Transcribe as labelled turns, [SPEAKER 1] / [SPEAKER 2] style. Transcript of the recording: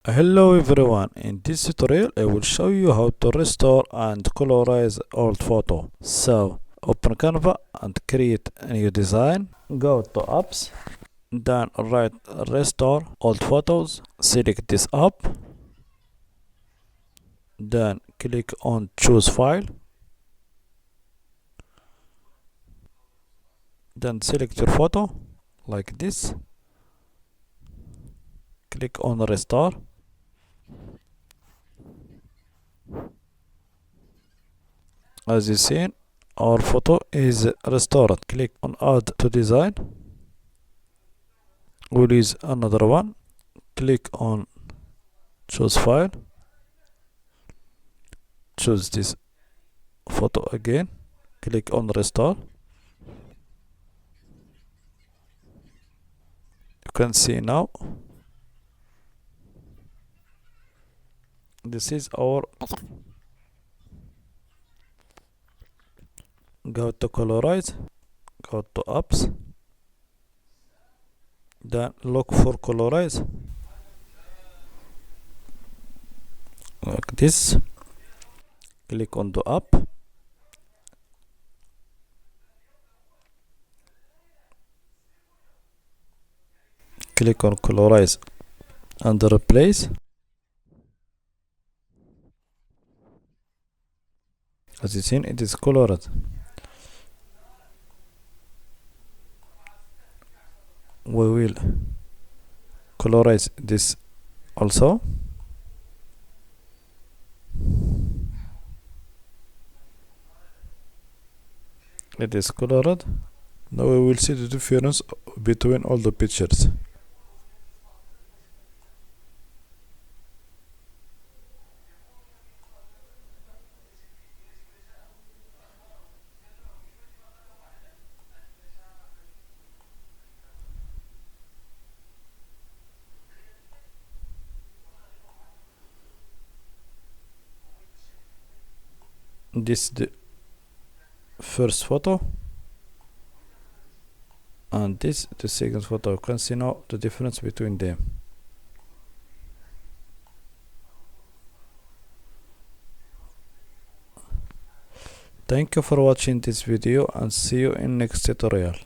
[SPEAKER 1] Hello everyone, in this tutorial I will show you how to restore and colorize old photo. So open Canva and create a new design. Go to apps, then write restore old photos. Select this app, then click on choose file, then select your photo like this. Click on restore. As you see, our photo is restored. Click on add to design. We'll use another one. Click on choose file. Choose this photo again. Click on restore. You can see now this is our picture. Go to Colorize, go to apps, then look for Colorize like this. Click on the app, click on Colorize and replace. As you see, it is colored. We will colorize this also. It is colored. Now we will see the difference between all the pictures. This is the first photo and this the second photo. You can see now the difference between them. Thank you for watching this video and see you in next tutorial.